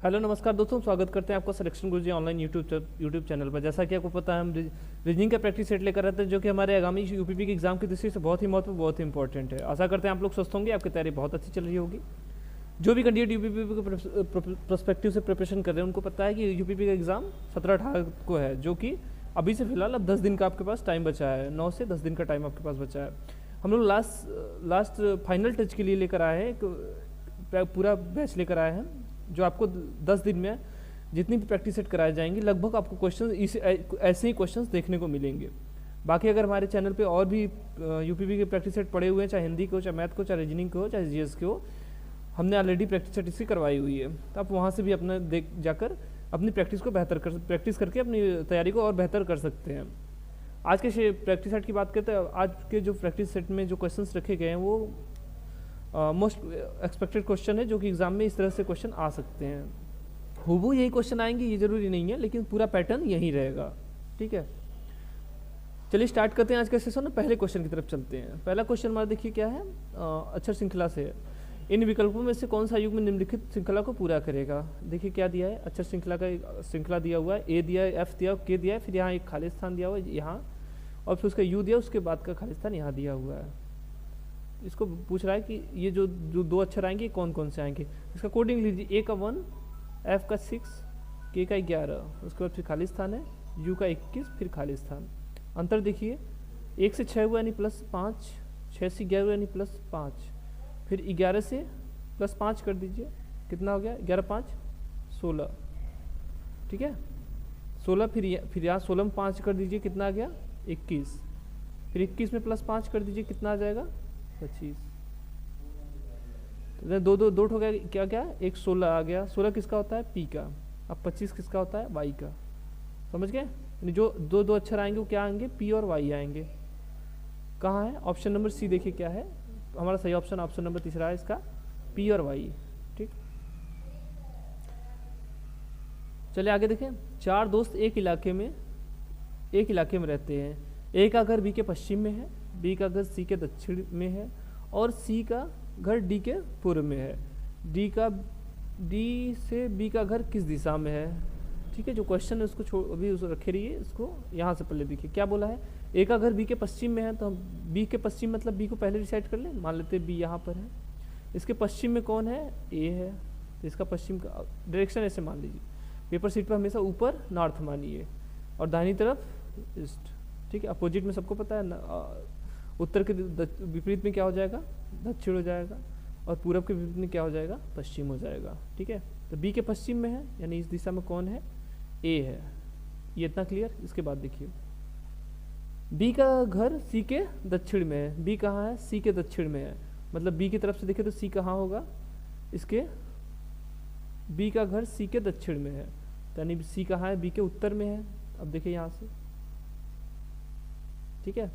Hello नमस्कार दोस्तों, स्वागत करते हैं आपका सिलेक्शन गुरुजी ऑनलाइन यूट्यूब चैनल पर। जैसा कि आपको पता है, हम रीजनिंग का प्रैक्टिस सेट लेकर आते हैं जो कि हमारे आगामी यूपीपी के एग्जाम की दृष्टि से बहुत ही महत्वपूर्ण, बहुत ही इंपॉर्टेंट है। आशा करते हैं आप लोग स्वस्थ होंगे, आपकी तैयारी बहुत अच्छी चल रही होगी। जो भी कैंडिडेट यूपीपी के प्रोस्पेक्टिव से प्रिपरेशन कर रहे हैं उनको पता है कि यूपीपी का एग्जाम 17-18 को है, जो कि अभी से फिलहाल अब 10 दिन का आपके पास टाइम बचा है। 9 से 10 दिन का टाइम आपके पास बचा है। हम लोग लास्ट फाइनल टच के लिए लेकर आए हैं, एक पूरा बैच लेकर आए हैं जो आपको 10 दिन में जितनी भी प्रैक्टिस सेट कराए जाएंगी, लगभग आपको क्वेश्चन ऐसे ही क्वेश्चंस देखने को मिलेंगे। बाकी अगर हमारे चैनल पे और भी यूपीपी के प्रैक्टिस सेट पड़े हुए हैं, चाहे हिंदी के हो, चाहे मैथ को, चाहे रीजनिंग के हो, चाहे जीएस के हो, हमने ऑलरेडी प्रैक्टिस सेट इसकी करवाई हुई है। तो आप वहाँ से भी अपना जाकर अपनी प्रैक्टिस को प्रैक्टिस करके अपनी तैयारी को और बेहतर कर सकते हैं। आज के प्रैक्टिस सेट की बात करते हैं। आज के जो प्रैक्टिस सेट में जो क्वेश्चन रखे गए हैं वो मोस्ट एक्सपेक्टेड क्वेश्चन है, जो कि एग्जाम में इस तरह से क्वेश्चन आ सकते हैं। हूबहू यही क्वेश्चन आएंगे ये जरूरी नहीं है, लेकिन पूरा पैटर्न यही रहेगा। ठीक है, चलिए स्टार्ट करते हैं आज का सेशन। पहले क्वेश्चन की तरफ चलते हैं। पहला क्वेश्चन हमारा देखिए क्या है, अक्षर श्रृंखला से है। इन विकल्पों में से कौन सा युग्म निम्नलिखित श्रृंखला को पूरा करेगा। देखिए क्या दिया है, अक्षर श्रृंखला का श्रृंखला दिया हुआ है, ए दिया है, एफ दिया है, के दिया है, फिर यहाँ एक खाली स्थान दिया हुआ है यहाँ, और फिर उसका यू दिया, उसके बाद का खाली स्थान यहाँ दिया हुआ है। इसको पूछ रहा है कि ये जो दो अक्षर आएंगे कौन कौन से आएंगे। इसका कोडिंग लीजिए, ए का 1, एफ का 6, के का 11, उसके बाद फिर खाली स्थान है, यू का 21, फिर खाली स्थान। अंतर देखिए, 1 से 6 हुआ यानी +5, 6 से 11 हुआ यानी +5, फिर 11 से +5 कर दीजिए, कितना हो गया, 11 5 16। ठीक है, 16, फिर यहाँ 16 में 5 कर दीजिए, कितना आ गया, 21, फिर 21 में +5 कर दीजिए, कितना आ जाएगा, 25। तो दो हो गया, क्या क्या, एक 16 आ गया। 16 किसका होता है, पी का। अब 25 किसका होता है, वाई का। समझ गए, यानी जो दो अक्षर आएंगे वो क्या आएंगे, पी और वाई आएंगे। कहाँ है, ऑप्शन नंबर सी देखिए क्या है हमारा सही ऑप्शन, ऑप्शन नंबर तीसरा है इसका, पी और वाई। ठीक, चलिए आगे देखें। 4 दोस्त एक इलाके में रहते हैं। ए का घर बी के पश्चिम में है, बी का घर सी के दक्षिण में है, और सी का घर डी के पूर्व में है। डी से बी का घर किस दिशा में है। ठीक है, जो क्वेश्चन है उसको अभी उसको रखे रहिए। इसको यहाँ से पहले देखिए क्या बोला है, ए का घर बी के पश्चिम में है, तो हम बी के पश्चिम मतलब बी को पहले डिसाइड कर लें। मान लेते हैं बी यहाँ पर है, इसके पश्चिम में कौन है, ए है, तो इसका पश्चिम का डायरेक्शन ऐसे मान लीजिए। पेपर सीट पर हमेशा ऊपर नॉर्थ मानिए और दाहिनी तरफ ईस्ट। ठीक है, अपोजिट में सबको पता है, उत्तर के विपरीत में क्या हो जाएगा, दक्षिण हो जाएगा, और पूरब के विपरीत में क्या हो जाएगा, पश्चिम हो जाएगा। ठीक है, तो बी के पश्चिम में है यानी इस दिशा में कौन है, ए है। ये इतना क्लियर। इसके बाद देखिए, बी का घर सी के दक्षिण में है। बी कहाँ है, सी के दक्षिण में है, मतलब बी की तरफ से देखिए तो सी कहाँ होगा, इसके बी का घर सी के दक्षिण में है, यानी सी कहाँ है, बी के उत्तर में है। अब देखिए यहाँ से, ठीक है,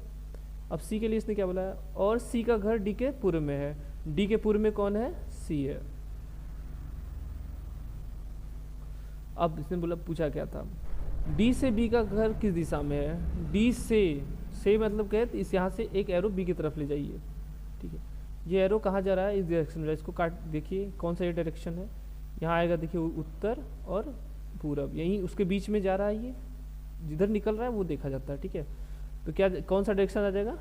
अब सी के लिए इसने क्या बोला है, और सी का घर डी के पूर्व में है। डी के पूर्व में कौन है, सी है। अब इसने बोला, पूछा क्या था, डी से बी का घर किस दिशा में है। डी से मतलब क्या है, इस यहाँ से एक एरो बी की तरफ ले जाइए। ठीक है, ये एरो कहाँ जा रहा है, इस डायरेक्शन में। इसको काट देखिए कौन सा ये डायरेक्शन है, यहाँ आएगा देखिए उत्तर और पूरब, यहीं उसके बीच में जा रहा है। ये जिधर निकल रहा है वो देखा जाता है। ठीक है, तो क्या कौन सा डायरेक्शन आ जाएगा,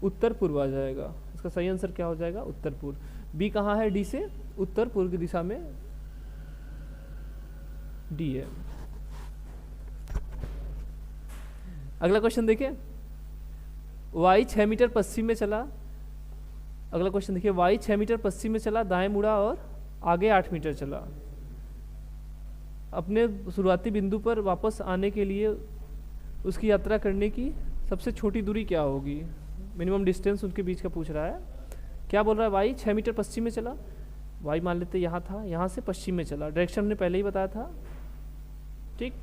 उत्तर पूर्व आ जाएगा। इसका सही आंसर क्या हो जाएगा, उत्तर पूर्व। बी कहाँ है, डी से उत्तर पूर्व की दिशा में डी है। अगला क्वेश्चन देखिए, वाई 6 मीटर पश्चिम में चला। अगला क्वेश्चन देखिए, वाई 6 मीटर पश्चिम में चला, दाएं मुड़ा और आगे 8 मीटर चला। अपने शुरुआती बिंदु पर वापस आने के लिए उसकी यात्रा करने की सबसे छोटी दूरी क्या होगी, मिनिमम डिस्टेंस उनके बीच का पूछ रहा है। क्या बोल रहा है, वाई 6 मीटर पश्चिम में चला, वाई मान लेते यहाँ था, यहाँ से पश्चिम में चला, डायरेक्शन हमने पहले ही बताया था। ठीक,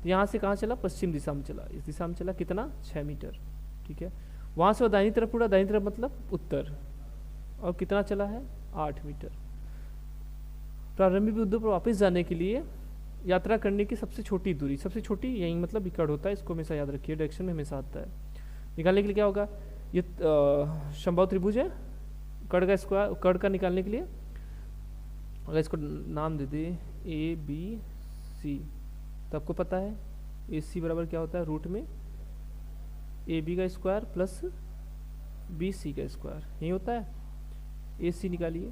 यहाँ से कहाँ चला, पश्चिम दिशा में चला, इस दिशा में चला, कितना, 6 मीटर। ठीक है, वहाँ से वो दाहिनी तरफ उड़ा, दाहिनी तरफ मतलब उत्तर, और कितना चला है, 8 मीटर। प्रारंभिक बिंदु पर वापस जाने के लिए यात्रा करने की सबसे छोटी दूरी, सबसे छोटी यही मतलब इकड़ होता है, इसको हमेशा याद रखिए, डायरेक्शन में हमेशा आता है। निकालने के लिए क्या होगा, ये समबाहु त्रिभुज है, कड़ का स्क्वायर, कड़ का निकालने के लिए अगर इसको नाम दे दें ए बी सी, तो आपको पता है ए सी बराबर क्या होता है, रूट में ए बी का स्क्वायर प्लस बी सी का स्क्वायर, यही होता है। ए सी निकालिए,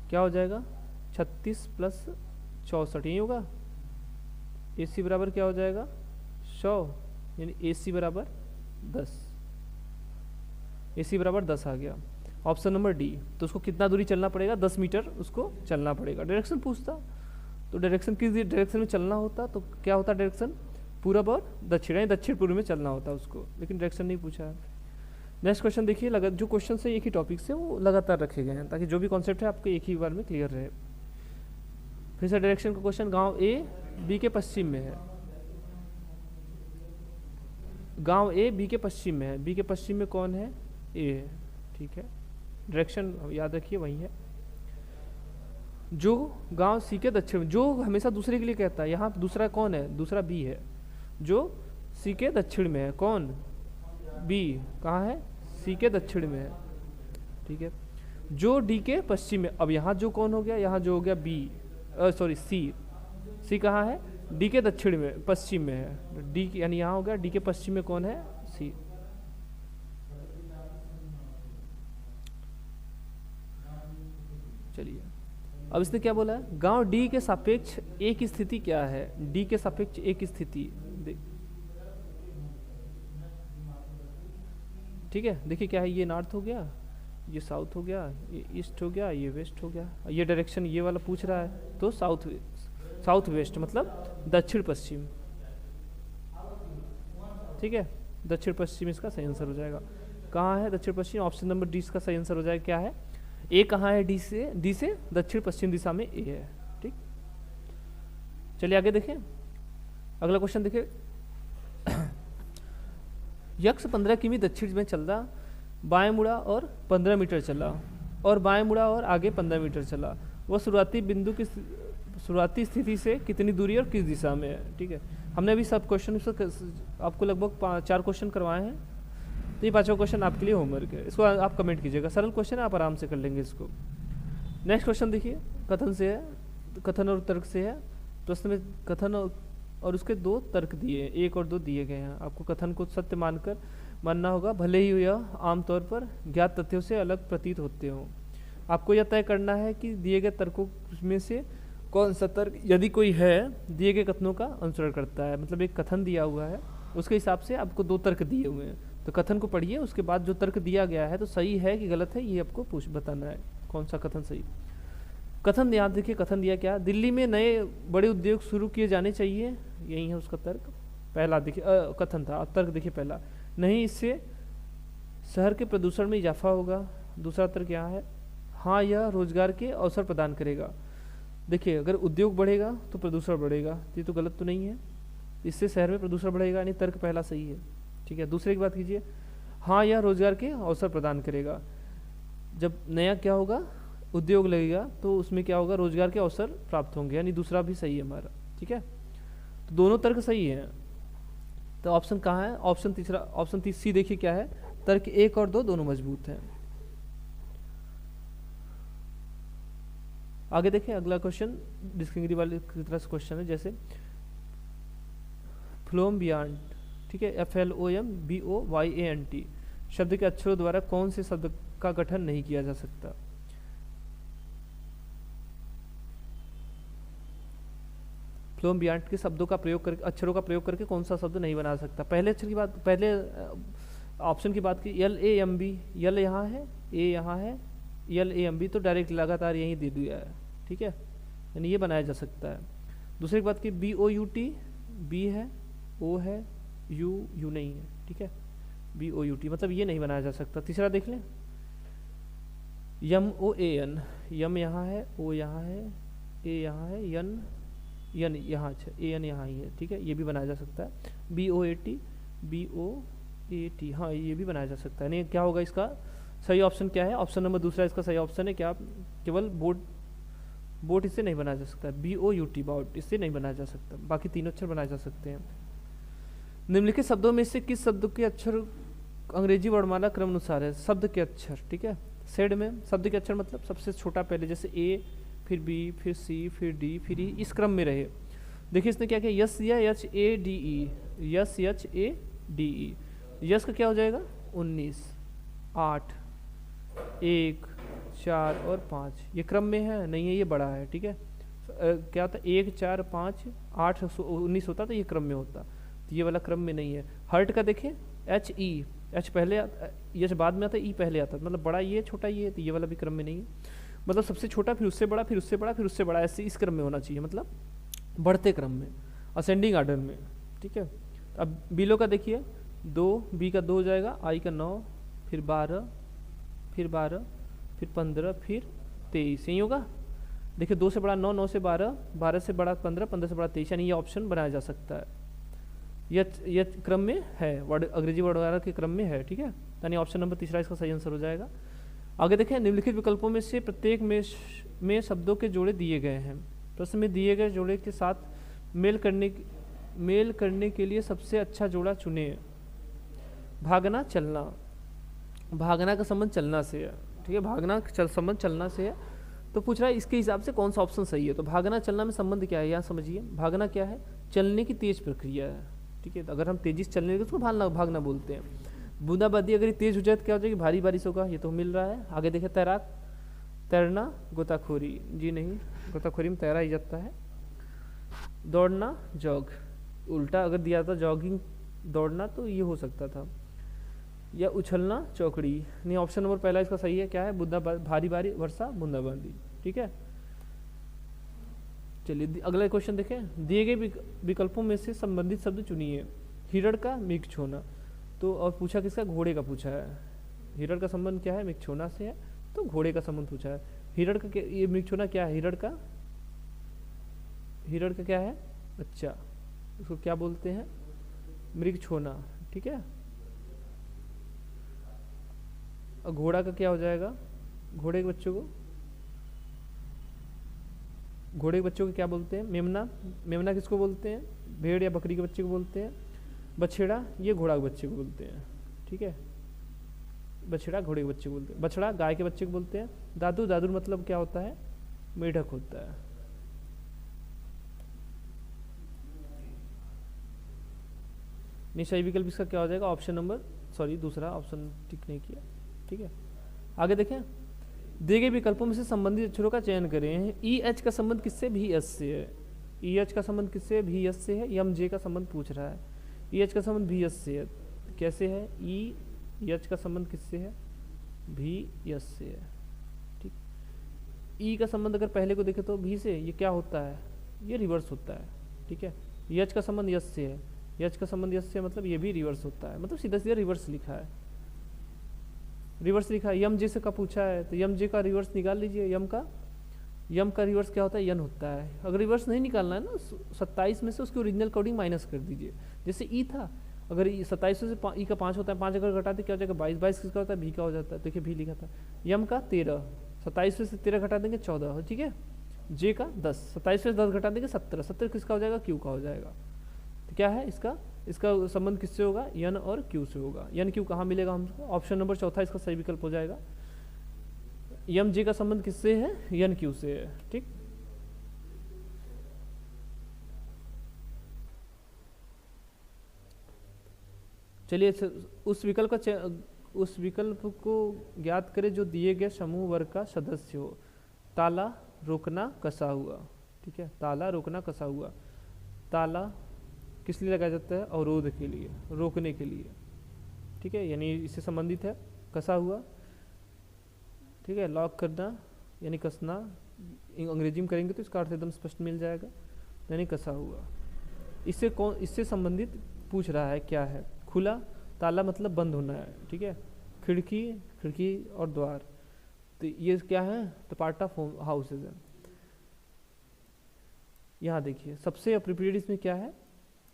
क्या हो जाएगा 36 प्लस 64, यही होगा। ए सी बराबर क्या हो जाएगा 100, यानी ए सी बराबर 10, ए सी बराबर 10 आ गया। ऑप्शन नंबर डी, तो उसको कितना दूरी चलना पड़ेगा, 10 मीटर उसको चलना पड़ेगा। डायरेक्शन पूछता तो डायरेक्शन किस डायरेक्शन में चलना होता, तो क्या होता डायरेक्शन, पूरब और दक्षिण, यानी दक्षिण पूर्व में चलना होता उसको, लेकिन डायरेक्शन नहीं पूछा है। नेक्स्ट क्वेश्चन देखिए, जो क्वेश्चन है एक ही टॉपिक से वो लगातार रखे गए हैं ताकि जो भी कॉन्सेप्ट है आपको एक ही बार में क्लियर रहे। फिर से डायरेक्शन का क्वेश्चन, गांव ए बी के पश्चिम में है, गांव ए बी के पश्चिम में है, बी के पश्चिम में कौन है, ए है, ठीक है। डायरेक्शन याद रखिए वही है। जो गांव सी के दक्षिण में, जो हमेशा दूसरे के लिए कहता है, यहाँ दूसरा कौन है, दूसरा बी है। जो सी के दक्षिण में है, कौन, बी, कहाँ है, सी के दक्षिण में है, ठीक है। जो डी के पश्चिम में, अब यहाँ जो कौन हो गया, यहाँ जो हो गया बी, सॉरी सी, सी कहाँ है, डी के दक्षिण में, पश्चिम में है, डी यानी यहाँ हो गया डी के पश्चिम में कौन है, सी। चलिए अब इसने क्या बोला है, गांव डी के सापेक्ष ए की स्थिति क्या है, डी के सापेक्ष ए की स्थिति, ठीक है। देखिए क्या है, ये नॉर्थ हो गया, ये साउथ हो गया, ये ईस्ट हो गया, ये वेस्ट हो गया, ये डायरेक्शन ये वाला पूछ रहा है, तो साउथ वेस्ट मतलब दक्षिण पश्चिम, ठीक है। दक्षिण पश्चिम इसका सही आंसर हो जाएगा। कहाँ है दक्षिण पश्चिम, ऑप्शन नंबर डी इसका सही आंसर हो जाएगा। क्या है, ए कहाँ है, डी से दक्षिण पश्चिम दिशा में ए है, ठीक। चलिए आगे देखें, अगला क्वेश्चन देखिए। यक्ष 15 किमी दक्षिण में चल रहा, बाएं मुड़ा और 15 मीटर चला, और बाएं मुड़ा और आगे 15 मीटर चला। वह शुरुआती बिंदु की शुरुआती स्थिति से कितनी दूरी और किस दिशा में है, ठीक है। हमने अभी सब क्वेश्चन आपको लगभग 4 क्वेश्चन करवाए हैं, तो ये 5वां क्वेश्चन आपके लिए होमवर्क है, इसको आप कमेंट कीजिएगा। सरल क्वेश्चन है, आप आराम से कर लेंगे इसको। नेक्स्ट क्वेश्चन देखिए, कथन से है, कथन और तर्क से है। प्रश्न में कथन और उसके 2 तर्क दिए, 1 और 2 दिए गए हैं। आपको कथन को सत्य मानना होगा, भले ही यह आमतौर पर ज्ञात तथ्यों से अलग प्रतीत होते हों। आपको यह तय करना है कि दिए गए तर्कों में से कौन सा तर्क, यदि कोई है, दिए गए कथनों का अनुसरण करता है। मतलब एक कथन दिया हुआ है, उसके हिसाब से आपको 2 तर्क दिए हुए हैं, तो कथन को पढ़िए, उसके बाद जो तर्क दिया गया है तो सही है कि गलत है, ये आपको बताना है कौन सा कथन सही। कथन याद देखिए, कथन दिया क्या, दिल्ली में नए बड़े उद्योग शुरू किए जाने चाहिए, यही है उसका तर्क। पहला देखिए कथन था, अब तर्क देखिए पहला, नहीं इससे शहर के प्रदूषण में इजाफा होगा। दूसरा तर्क यहाँ है, हाँ यह रोजगार के अवसर प्रदान करेगा। देखिए अगर उद्योग बढ़ेगा तो प्रदूषण बढ़ेगा, ये तो गलत तो नहीं है, इससे शहर में प्रदूषण बढ़ेगा, यानी तर्क पहला सही है, ठीक है। दूसरे की बात कीजिए, हाँ यह रोजगार के अवसर प्रदान करेगा। जब नया क्या होगा, उद्योग लगेगा, तो उसमें क्या होगा, रोजगार के अवसर प्राप्त होंगे, यानी दूसरा भी सही है हमारा, ठीक है। तो दोनों तर्क सही हैं, तो ऑप्शन कहाँ है, ऑप्शन तीसरा, ऑप्शन सी देखिए क्या है, तर्क 1 और 2 दोनों मजबूत हैं। आगे देखें, अगला क्वेश्चन डिस्कंगरी वाले की तरह से क्वेश्चन है, जैसे फ्लोम बियॉन्ड, ठीक है, FLOMBOYANT शब्द के अक्षरों द्वारा कौन से शब्द का गठन नहीं किया जा सकता। फ्लोम बियॉन्ड के शब्दों का प्रयोग करके, अक्षरों का प्रयोग करके कौन सा शब्द नहीं बना सकता। पहले अक्षर की बात, पहले ऑप्शन की बात की, LAMB, यल यहाँ है, ए यहाँ है, LAMB तो डायरेक्ट लगातार यही दे दिया है, ठीक है, यानी ये बनाया जा सकता है। दूसरी बात की BOUT, बी है, ओ है, यू नहीं है, ठीक है, BOUT मतलब ये नहीं बनाया जा सकता। तीसरा देख लें, MOAN, यम यहाँ है, ओ यहाँ है, ए यहाँ है, यन यहाँ, अच्छा AN यहाँ ही है, ठीक है, ये भी बनाया जा सकता है। BOAT, हाँ ये भी बनाया जा सकता है। नहीं क्या होगा इसका सही ऑप्शन क्या है, ऑप्शन नंबर दूसरा इसका सही ऑप्शन है क्या, केवल बोट इससे नहीं बनाया जा सकता, BOUT बाउट इससे नहीं बनाया जा सकता, बाकी तीनों अक्षर बनाए जा सकते हैं। निम्नलिखित शब्दों में से किस शब्द के अक्षर अंग्रेजी वर्णमाला क्रम अनुसार है, शब्द के अक्षर, ठीक है। सेड में शब्द के अक्षर मतलब सबसे छोटा पहले, जैसे A, फिर बी, फिर सी, फिर डी, फिर ई, इस क्रम में रहे। देखिए इसने क्या किया, यस या H A D E, yes H A D E. Yes का क्या हो जाएगा 19, 8, 1, 4 और 5, ये क्रम में है नहीं है, ये बड़ा है, ठीक है। क्या होता है 1, 4, 5, 8, 19 होता तो ये क्रम में होता, तो ये वाला क्रम में नहीं है। हर्ट का देखें एच ई, एच पहले एच बाद में आता है, ई पहले आता है, मतलब बड़ा ये छोटा ये, तो ये वाला भी क्रम में नहीं है। मतलब सबसे छोटा फिर उससे बड़ा, फिर उससे बड़ा, फिर उससे बड़ा, ऐसे इस क्रम में होना चाहिए, मतलब बढ़ते क्रम में, असेंडिंग आर्डर में, ठीक है। अब बिलो का देखिए 2, बी का 2 हो जाएगा, आई का 9, फिर 12, फिर 12, फिर 15, फिर 23, यही होगा। देखिए 2 से बड़ा 9, 9 से 12, 12 से बड़ा 15, 15 से बड़ा 23, यानी ये ऑप्शन बनाया जा सकता है। यह क्रम में है, वर्ड अंग्रेजी वर्ड वगैरह के क्रम में है, ठीक है। यानी ऑप्शन नंबर तीसरा इसका सही आंसर हो जाएगा। आगे देखें, निम्नलिखित विकल्पों में से प्रत्येक में शब्दों के जोड़े दिए गए हैं। प्रश्न में दिए गए जोड़े के साथ मेल करने के लिए सबसे अच्छा जोड़ा चुने। भागना, चलना। भागना का संबंध चलना से है, ठीक है, भागना संबंध चलना से है, तो पूछ रहा है इसके हिसाब से कौन सा ऑप्शन सही है। तो भागना चलना में संबंध क्या है, यहाँ समझिए। भागना क्या है, चलने की तेज प्रक्रिया है, ठीक है। अगर हम तेजी से चलने लगे तो उसको भागना बोलते हैं। बूंदाबांदी अगर तेज हो जाए तो क्या हो जाएगी, भारी बारिश होगा, ये तो मिल रहा है। आगे देखें, तैराक, तैरना, गोताखोरी, जी नहीं, गोताखोरी में तैरा ही जाता है। दौड़ना, जॉग, उल्टा अगर दिया था जॉगिंग दौड़ना तो ये हो सकता था। या उछलना, चौकड़ी, नहीं, ऑप्शन नंबर पहला इसका सही है। क्या है, भारी भारी वर्षा, बूंदाबांदी, ठीक है। चलिए अगला क्वेश्चन देखें, दिए गए विकल्पों में से संबंधित शब्द चुनिए। हिरण का मिग छोना, तो और पूछा किसका, घोड़े का पूछा है। हिरण का संबंध क्या है, मिग छोना से है, तो घोड़े का संबंध पूछा है। हिरण का ये मिग छोना क्या है, हिरण का क्या है, अच्छा, उसको क्या बोलते हैं, मृग छोना, ठीक है। और घोड़ा का क्या हो जाएगा, घोड़े के बच्चों को क्या बोलते हैं, मेमना। मेमना किसको बोलते हैं, भेड़ या बकरी के बच्चे को बोलते हैं। बछड़ा, ये घोड़ा के बच्चे को बोलते हैं, ठीक है। बछड़ा घोड़े के बच्चे को बोलते हैं। बछड़ा गाय के बच्चे को बोलते हैं। दादू, दादुर मतलब क्या होता है, मेढक होता है। नहीं, सही विकल्प इसका क्या हो जाएगा, ऑप्शन नंबर, सॉरी दूसरा ऑप्शन टिक नहीं किया, ठीक है। आगे देखें, दिए गए विकल्पों में से संबंधित अक्षरों का चयन करें। ई एच का संबंध किससे, भी एस से है। ई एच का संबंध किससे, भी एस से है। एम जे का संबंध पूछ रहा है। ई एच का संबंध भी एस से है, कैसे है, ई एच का संबंध किससे है, भी एस से है, ठीक। ई का संबंध अगर पहले को देखे तो भी से, ये क्या होता है, ये रिवर्स होता है, ठीक है। एच का संबंध यस से है, एच का संबंध यस से, मतलब ये भी रिवर्स होता है, मतलब सीधा सीधा रिवर्स लिखा है, रिवर्स लिखा है। यम जे से का पूछा है, तो यम जे का रिवर्स निकाल लीजिए। यम का रिवर्स क्या होता है, यन होता है। अगर रिवर्स नहीं निकालना है ना, 27 में से उसकी ओरिजिनल कोडिंग माइनस कर दीजिए। जैसे ई था, अगर 27 से ई का 5 होता है, 5 अगर घटाते क्या हो जाएगा, 22, 22 किसका होता है, भी का हो जाता है, देखिए भी लिखा था। यम का 13, 27 में से 13 घटा देंगे 14, ठीक है। जे का 10, 27 से 10 घटा देंगे 17, 17 किसका हो जाएगा, क्यू का हो जाएगा। तो क्या है इसका संबंध किससे होगा, यन और क्यू से होगा। यन क्यू कहाँ मिलेगा हमको, ऑप्शन नंबर चौथा इसका सही विकल्प हो जाएगा। यम जे का संबंध किससे है, यन क्यू से है, ठीक। चलिए उस विकल्प को ज्ञात करें जो दिए गए समूह वर्ग का सदस्य हो। ताला, रोकना, कसा हुआ, ठीक है। ताला, रोकना, कसा हुआ। ताला किस लिए लगाया जाता है, अवरोध के लिए, रोकने के लिए, ठीक है, यानी इससे संबंधित है। कसा हुआ, ठीक है, लॉक करना यानी कसना, अंग्रेजी में करेंगे तो इसका अर्थ एकदम स्पष्ट मिल जाएगा, यानी कसा हुआ। इससे संबंधित पूछ रहा है क्या है। खुला, ताला मतलब बंद होना है, ठीक है। खिड़की और द्वार, तो ये क्या है, तो पार्ट ऑफ हाउसेज है। यहाँ देखिए सबसे अप्रोप्रिएट इसमें क्या है,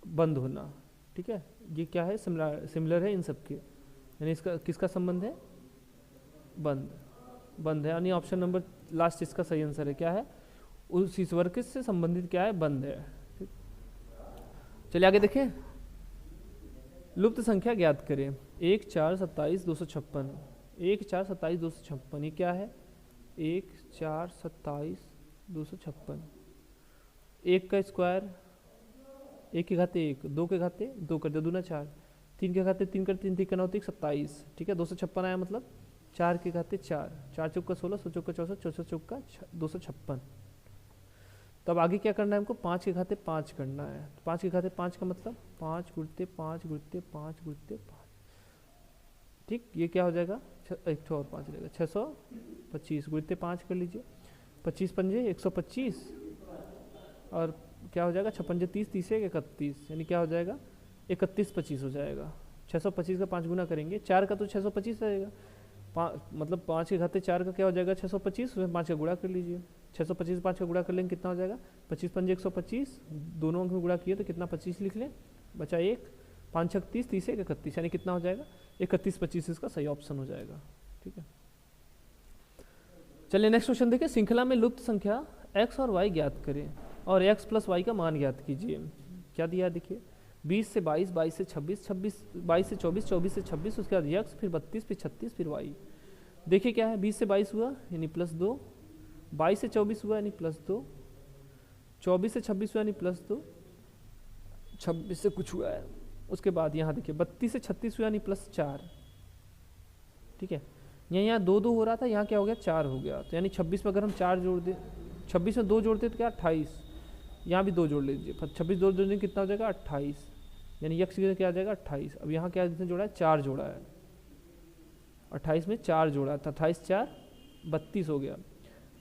बंद होना, ठीक है। ये क्या है, सिमिलर है इन सबके, यानी इसका किसका संबंध है, बंद है, यानी ऑप्शन नंबर लास्ट इसका सही आंसर है। क्या है, उस इस वर्ग से संबंधित क्या है, बंद है, ठीक। चलिए आगे देखें, लुप्त संख्या ज्ञात करें। 1, 4, 27, 256, 1, 4, 27, 256, ये क्या है, 1, 4, 27, 256। 1 का स्क्वायर 1 के घाते 1, 2 के घाते 2 कर दिया, दूना 4, 3 के घाते 3 कर 3 3 का 9 27। ठीक है, 256 आया मतलब 4 के घाते 4, 4 चौका 16, 16 चौका 64, 64 चौका 256। तब आगे क्या करना है हमको, 5 के घाते 5 करना है। 5 के घाते 5 का मतलब 5 गुणते 5 गुणते 5 गुणते 5। ठीक, ये क्या हो जाएगा, एक ठो और 5 रहेगा, 625 गुणते 5 कर लीजिए, 25 पंजे 125, और क्या हो जाएगा 6 पंजे 30, 30 एक 31, यानी क्या हो जाएगा 31 25 हो जाएगा। 625 का 5 गुना करेंगे, 4 का तो 625 रहेगा, मतलब 5 के घाते 4 का क्या हो जाएगा 625, उसमें 5 का गुणा कर लीजिए, 625 5 का गुणा कर लेंगे कितना हो जाएगा 25 पंजे 125, दोनों अंक में गुणा किए तो कितना 25 लिख लें, बचा 1, 5 6 30, 30 1 31, यानी कितना हो जाएगा 31 25 इसका सही ऑप्शन हो जाएगा। ठीक है, चलिए नेक्स्ट क्वेश्चन देखिए, श्रृंखला में लुप्त संख्या x और y ज्ञात करें और x प्लस वाई का मान ज्ञात कीजिए। क्या दिया है देखिए, 20 से 22, 22 से 26, 26 22 से 24, 24 से 26, उसके बाद x, फिर 32, फिर 36, फिर y। देखिए क्या है, 20 से 22 हुआ यानी +2, 22 से 24 हुआ यानी +2, 24 से 26 हुआ यानी +2, 26 से कुछ हुआ है, उसके बाद यहाँ देखिए 32 से 36 हुआ यानी +4। ठीक है, यहाँ 2 2 हो रहा था, यहाँ क्या हो गया 4 हो गया, तो यानी 26 में अगर हम 4 जोड़ दें, 26 में 2 जोड़ते तो क्या 28, यहाँ भी 2 जोड़ लीजिए, 26 2 जोड़ने कितना हो जाएगा 28, यानी यक्ष की क्या आ जाएगा 28। अब यहाँ क्या जोड़ा है 4 जोड़ा है, 28 में 4 जोड़ा था, 28 4 32 हो गया,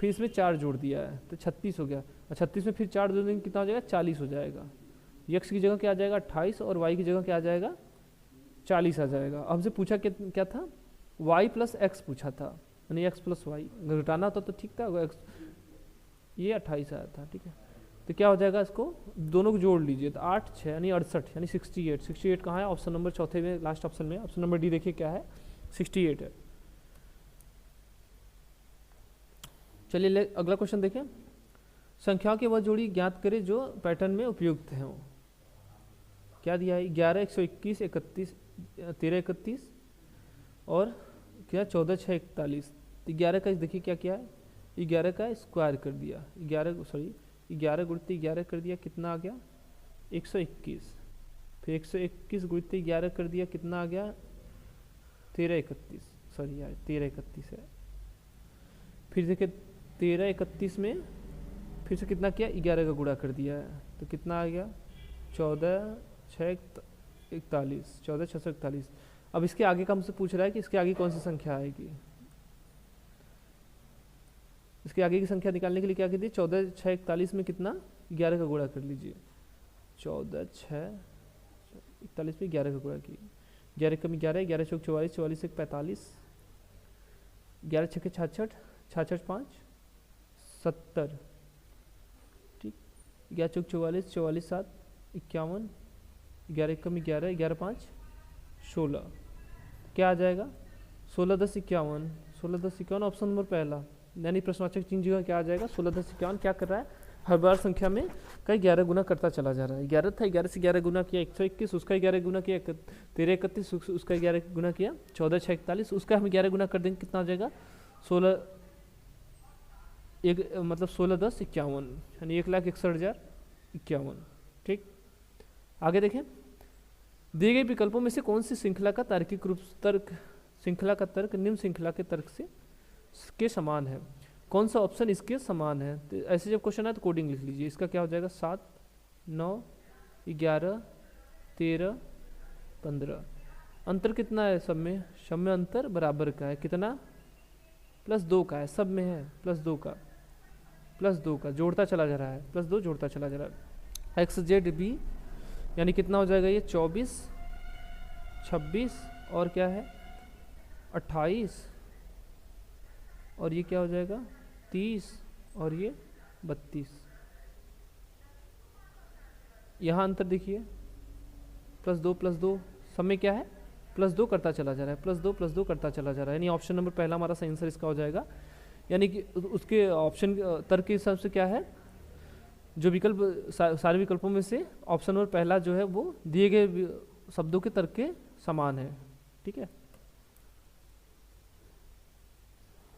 फिर इसमें 4 जोड़ दिया है तो 36 हो गया, और 36 में फिर 4 जोड़ने कितना हो जाएगा 40 हो जाएगा। यक्ष की जगह क्या आ जाएगा 28 और वाई की जगह क्या आ जाएगा 40 आ जाएगा। अब हमसे पूछा क्या था, y प्लस एक्स पूछा था, यानी x प्लस वाई, अगर घटाना होता तो ठीक था, x ये 28 आया था। ठीक है, तो क्या हो जाएगा, इसको दोनों को जोड़ लीजिए तो 8 6 यानी 68, यानी 68। 68 कहाँ है, ऑप्शन नंबर चौथे में, लास्ट ऑप्शन में, ऑप्शन नंबर डी देखिए क्या है 68 है। चलिए अगला क्वेश्चन देखें, संख्याओं की वह जोड़ी ज्ञात करें जो पैटर्न में उपयुक्त है। क्या दिया है, 11 121 31 13 31 और क्या 14 6 41। 11 का देखिए क्या किया है, 11 का स्क्वायर कर दिया, 11 गुणते 11 कर दिया, कितना आ गया 121, फिर 121 गुणते 11 कर दिया, कितना आ गया 13 31 है। फिर देखिए 13 31 में फिर से कितना किया 11 का गुणा कर दिया है, तो कितना आ गया 14 6 41, 14 6 41। अब इसके आगे का हमसे पूछ रहा है कि इसके आगे कौन सी संख्या आएगी, इसके आगे की संख्या निकालने के लिए क्या कीजिए, 14 6 41 में कितना 11 का गुणा कर लीजिए, 14 6 41 में 11 का गुणा कीजिए, 11 कमी 11, 11 चौक 44, 44 एक 45, 11 छक्के 66, 66 5 70। ठीक, 11 चौक 44, 44 7 51, 11 कमी 11, 11 5 16, क्या आ जाएगा 16 10 51, 16 10 51 ऑप्शन नंबर पहला, यानी प्रश्नवाचक चिन्ह जगह क्या आ जाएगा 16 10 51। क्या कर रहा है, हर बार संख्या में कई 11 गुना करता चला जा रहा है। 11 था, 11 से 11 गुना किया 121, उसका 11 गुना किया 13 31, उसका 11 गुना किया 14 6 41, उसका हम 11 गुना कर देंगे, कितना आ जाएगा 16 मतलब 16 10 51, यानी 1,61,051। ठीक, आगे देखें, दिए गए विकल्पों में से कौन सी श्रृंखला का तार्किक रूप श्रृंखला का तर्क निम्न श्रृंखला के तर्क से के समान है, कौन सा ऑप्शन इसके समान है। तो ऐसे जब क्वेश्चन है तो कोडिंग लिख लीजिए, इसका क्या हो जाएगा 7 9 11 13 15। अंतर कितना है सब में, सब में अंतर बराबर का है, कितना +2 का है, सब में है +2 का, +2 का जोड़ता चला जा रहा है, +2 जोड़ता चला जा रहा है। एक्स जेड बी यानी कितना हो जाएगा, ये 24 26 और क्या है 28, और ये क्या हो जाएगा 30 और ये 32। यहाँ अंतर देखिए +2 सब में क्या है +2 करता चला जा रहा है, +2 करता चला जा रहा है, यानी ऑप्शन नंबर पहला हमारा सही आंसर इसका हो जाएगा। यानी कि उसके ऑप्शन तर्क के हिसाब से क्या है, जो विकल्प सारे विकल्पों में से ऑप्शन नंबर पहला जो है वो दिए गए शब्दों के तर्क के समान है। ठीक है,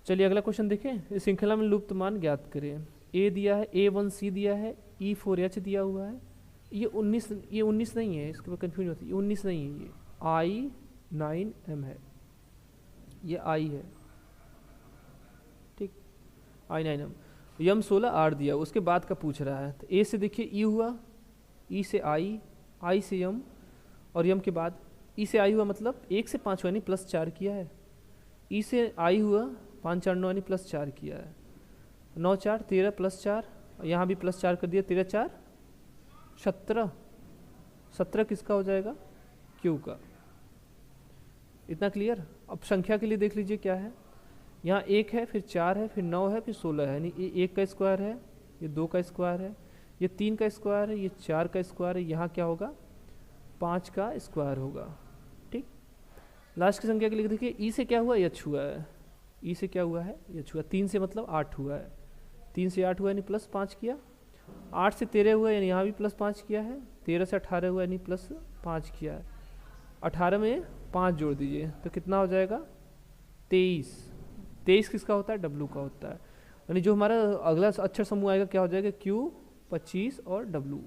चलिए अगला क्वेश्चन देखें, इस श्रृंखला में लुप्त मान ज्ञात करें। ए दिया है, A1C दिया है, E4H दिया हुआ है। ये 19 नहीं है, इसके बाद कन्फ्यूज होती है, ये 19 नहीं है, ये I9M है, ये I है, ठीक, I9M। यम 16 R दिया, उसके बाद का पूछ रहा है। तो ए से देखिए E हुआ, E से I से यम, और यम के बाद E से I हुआ, मतलब 1 से 5 यानी +4 किया है। E से I हुआ 5 4 9 यानी +4 किया है। 9 4 13 +4, यहाँ भी +4 कर दिया, 13 4 17, 17 किसका हो जाएगा? Q का। इतना क्लियर? अब संख्या के लिए देख लीजिए क्या है, यहाँ 1 है, फिर 4 है, फिर 9 है, फिर 16 है, यानी ये 1 का स्क्वायर है, ये 2 का स्क्वायर है, ये 3 का स्क्वायर है, ये 4 का स्क्वायर है, यहाँ क्या होगा? 5 का स्क्वायर होगा, ठीक। लास्ट की संख्या के लिए देखिए, ई से क्या हुआ? H हुआ है, ई से क्या हुआ है? H हुआ। 3 से मतलब 8 हुआ है, 3 से 8 हुआ यानी +5 किया, 8 से 13 हुआ यानी यहाँ भी +5 किया है, 13 से 18 हुआ यानी +5 किया है, 18 में 5 जोड़ दीजिए तो कितना हो जाएगा? 23। 23 किसका होता है? W का होता है। यानी जो हमारा अगला अक्षर समूह आएगा क्या हो जाएगा? Q25 और W।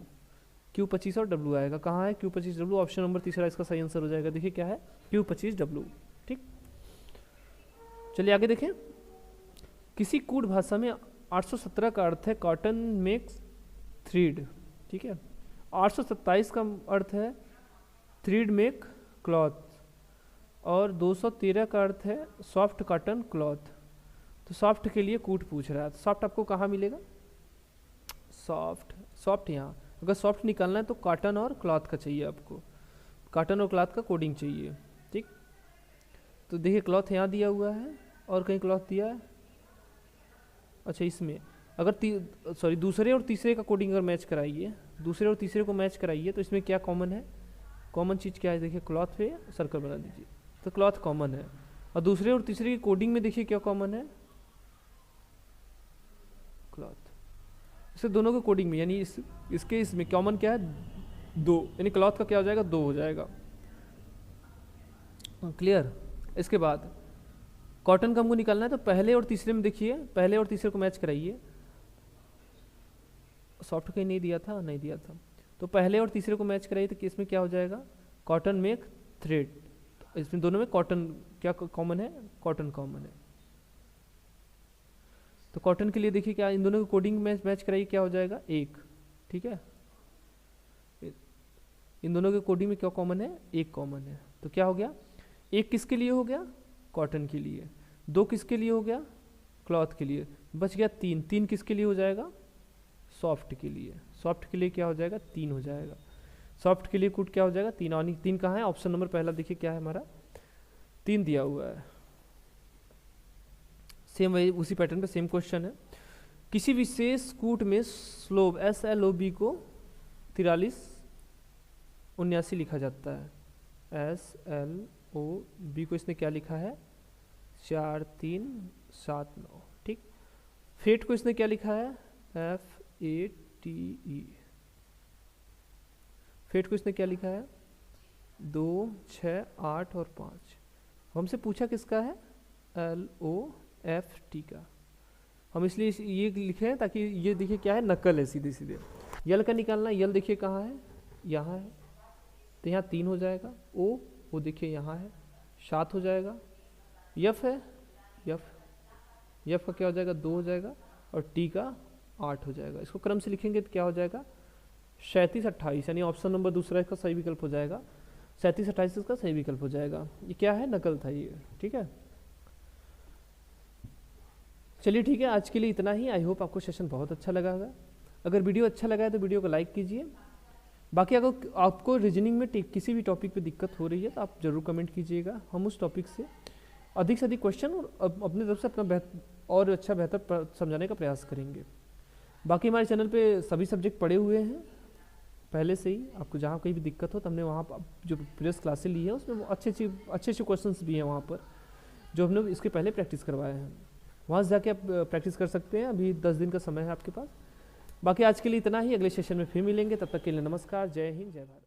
Q25 और W आएगा। कहाँ है Q25 W? ऑप्शन नंबर तीसरा इसका सही आंसर हो जाएगा। देखिए क्या है? Q25 W, ठीक। चलिए आगे देखें। किसी कूट भाषा में 817 का अर्थ है कॉटन मेक्स थ्रीड, ठीक है। 827 का अर्थ है थ्रीड मेक क्लॉथ, और 213 का अर्थ है सॉफ्ट कॉटन क्लॉथ। तो सॉफ्ट के लिए कूट पूछ रहा है, तो सॉफ्ट आपको कहाँ मिलेगा? सॉफ्ट यहाँ। अगर सॉफ्ट निकालना है तो कॉटन और क्लॉथ का चाहिए आपको, कॉटन और क्लॉथ का कोडिंग चाहिए, ठीक। तो देखिए क्लॉथ यहाँ दिया हुआ है और कहीं क्लॉथ दिया है, अच्छा इसमें अगर दूसरे और तीसरे का कोडिंग अगर मैच कराइए, दूसरे और तीसरे को मैच कराइए तो इसमें क्या कॉमन है? कॉमन चीज़ क्या है? देखिए क्लॉथ पे सर्कल बना दीजिए, तो क्लॉथ कॉमन है। और दूसरे और तीसरे की कोडिंग में देखिए क्या कॉमन है? क्लॉथ। इससे दोनों के कोडिंग में यानी इसमें कॉमन क्या है? 2, यानी क्लॉथ का क्या हो जाएगा? 2 हो जाएगा। क्लियर? इसके बाद कॉटन का हमको निकालना है, तो पहले और तीसरे में देखिए, पहले और तीसरे को मैच कराइए। सॉफ्ट कहीं नहीं दिया था, नहीं दिया था, तो पहले और तीसरे को मैच कराइए तो इसमें क्या हो जाएगा? Cotton make thread. तो इसमें दोनों में कॉटन क्या कॉमन है? कॉटन कॉमन है। तो कॉटन के लिए देखिए क्या, इन दोनों की कोडिंग मैच कराइए, क्या हो जाएगा? 1, ठीक है। इन दोनों के कोडिंग में क्या कॉमन है? 1 कॉमन है। तो क्या हो गया? 1 किसके लिए हो गया? कॉटन के लिए। 2 किसके लिए हो गया? क्लॉथ के लिए। बच गया 3। 3 किसके लिए हो जाएगा? सॉफ्ट के लिए। सॉफ्ट के लिए क्या हो जाएगा? 3 हो जाएगा। सॉफ्ट के लिए कूट क्या हो जाएगा? 3। और 3 कहाँ है? ऑप्शन नंबर पहला देखिए क्या है हमारा? 3 दिया हुआ है। सेम वही उसी पैटर्न पे सेम क्वेश्चन है। किसी विशेष कूट में स्लोब SLOB को 4379 लिखा जाता है। SLOB को इसने क्या लिखा है? 4379, ठीक। फेट को इसने क्या लिखा है? FATE। फेट को इसने क्या लिखा है? 2 6 8 और 5। हमसे पूछा किसका है? LOFT का। हम इसलिए ये लिखे हैं ताकि ये देखिए क्या है? नकल है सीधे सीधे। यल का निकालना, यल देखिए कहाँ है? यहाँ है, तो यहाँ 3 हो जाएगा। ओ देखिए यहाँ है, 7 हो जाएगा। यफ है, यफ का क्या हो जाएगा? 2 हो जाएगा, और टी का 8 हो जाएगा। इसको क्रम से लिखेंगे तो क्या हो जाएगा? 37 28, यानी ऑप्शन नंबर दूसरा इसका सही विकल्प हो जाएगा। 37 28 इसका सही विकल्प हो जाएगा। ये क्या है? नकल था ये, ठीक है। चलिए ठीक है, आज के लिए इतना ही। आई होप आपको सेशन बहुत अच्छा लगा होगा। अगर वीडियो अच्छा लगा है तो वीडियो को लाइक कीजिए। बाकी अगर आपको रीजनिंग में किसी भी टॉपिक पे दिक्कत हो रही है तो आप ज़रूर कमेंट कीजिएगा। हम उस टॉपिक से अधिक क्वेश्चन और अपनी तरफ से अपना और अच्छा बेहतर समझाने का प्रयास करेंगे। बाकी हमारे चैनल पे सभी सब्जेक्ट पढ़े हुए हैं पहले से ही। आपको जहाँ कहीं भी दिक्कत हो तो हमने वहाँ पर जो प्रीवियस क्लासें ली है उसमें अच्छे क्वेश्चंस भी हैं वहाँ पर, जो हमने इसके पहले प्रैक्टिस करवाए हैं। वहाँ से जाके आप प्रैक्टिस कर सकते हैं। अभी 10 दिन का समय है आपके पास। बाकी आज के लिए इतना ही। अगले सेशन में फिर मिलेंगे, तब तक के लिए नमस्कार। जय हिंद, जय भारत।